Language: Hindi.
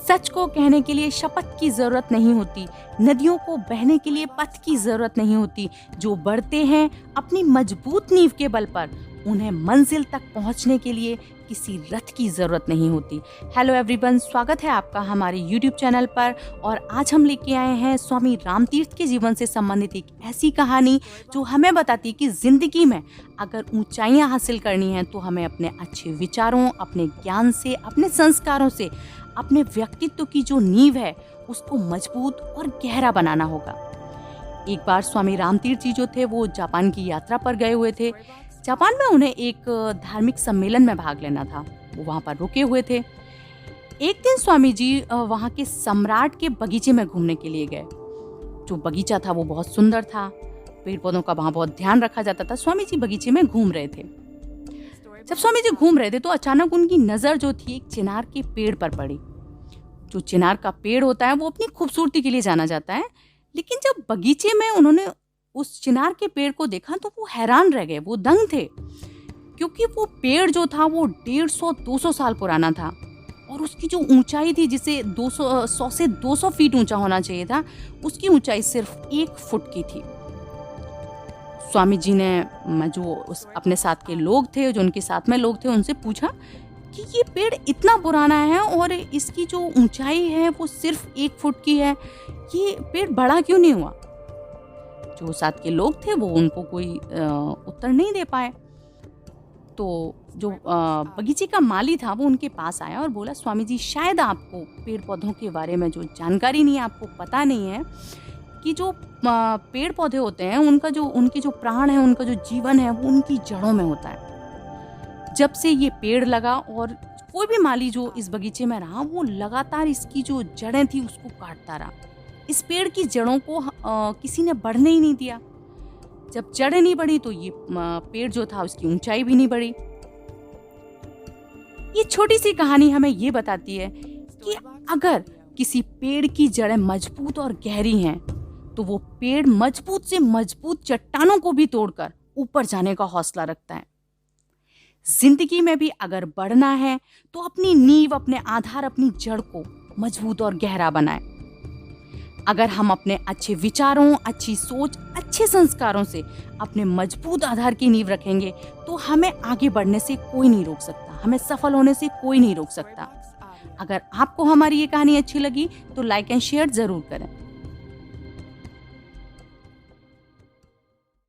सच को कहने के लिए शपथ की जरूरत नहीं होती, नदियों को बहने के लिए पथ की जरूरत नहीं होती। जो बढ़ते हैं अपनी मजबूत नींव के बल पर, उन्हें मंजिल तक पहुंचने के लिए किसी रथ की जरूरत नहीं होती। हेलो एवरीवन, स्वागत है आपका हमारे यूट्यूब चैनल पर। और आज हम लेके आए हैं स्वामी रामतीर्थ के जीवन से संबंधित एक ऐसी कहानी जो हमें बताती है कि जिंदगी में अगर ऊंचाइयां हासिल करनी है तो हमें अपने अच्छे विचारों, अपने ज्ञान से, अपने संस्कारों से अपने व्यक्तित्व की जो नींव है उसको मजबूत और गहरा बनाना होगा। एक बार स्वामी रामतीर्थ जी जो थे वो जापान की यात्रा पर गए हुए थे। जापान में उन्हें एक धार्मिक सम्मेलन में भाग लेना था, वो वहाँ पर रुके हुए थे। एक दिन स्वामी जी वहाँ के सम्राट के बगीचे में घूमने के लिए गए। जो बगीचा था वो बहुत सुंदर था, पेड़ पौधों का वहाँ बहुत ध्यान रखा जाता था। स्वामी जी बगीचे में घूम रहे थे। जब स्वामी जी घूम रहे थे तो अचानक उनकी नजर जो थी एक चिनार के पेड़ पर पड़ी। जो चिनार का पेड़ होता है वो अपनी खूबसूरती के लिए जाना जाता है, लेकिन जब बगीचे में उन्होंने उस चिनार के पेड़ को देखा तो वो हैरान रह गए, वो दंग थे, क्योंकि वो पेड़ जो था वो 150-200 साल पुराना था और उसकी जो ऊंचाई थी, जिसे 100 से 200 फीट ऊंचा होना चाहिए था, उसकी ऊंचाई सिर्फ 1 फुट की थी। स्वामी जी ने जो अपने साथ के लोग थे, जो उनके साथ में लोग थे, उनसे पूछा कि ये पेड़ इतना पुराना है और इसकी जो ऊंचाई है वो सिर्फ 1 फुट की है, ये पेड़ बड़ा क्यों नहीं हुआ? जो साथ के लोग थे वो उनको कोई उत्तर नहीं दे पाए। तो जो बगीचे का माली था वो उनके पास आया और बोला, स्वामी जी शायद आपको पेड़ पौधों के बारे में जो जानकारी नहीं है, आपको पता नहीं है कि जो पेड़ पौधे होते हैं उनके जो प्राण है, उनका जो जीवन है वो उनकी जड़ों में होता है। जब से ये पेड़ लगा और कोई भी माली जो इस बगीचे में रहा वो लगातार इसकी जो जड़ें थी उसको काटता रहा। इस पेड़ की जड़ों को किसी ने बढ़ने ही नहीं दिया। जब जड़ें नहीं बढ़ी तो ये पेड़ जो था उसकी ऊंचाई भी नहीं बढ़ी। ये छोटी सी कहानी हमें ये बताती है कि अगर किसी पेड़ की जड़ें मजबूत और गहरी हैं तो वो पेड़ मजबूत से मजबूत चट्टानों को भी तोड़कर ऊपर जाने का हौसला रखता है। जिंदगी में भी अगर बढ़ना है तो अपनी नींव, अपने आधार, अपनी जड़ को मजबूत और गहरा बनाएं। अगर हम अपने अच्छे विचारों, अच्छी सोच, अच्छे संस्कारों से अपने मजबूत आधार की नींव रखेंगे तो हमें आगे बढ़ने से कोई नहीं रोक सकता, हमें सफल होने से कोई नहीं रोक सकता। अगर आपको हमारी ये कहानी अच्छी लगी तो लाइक एंड शेयर जरूर करें।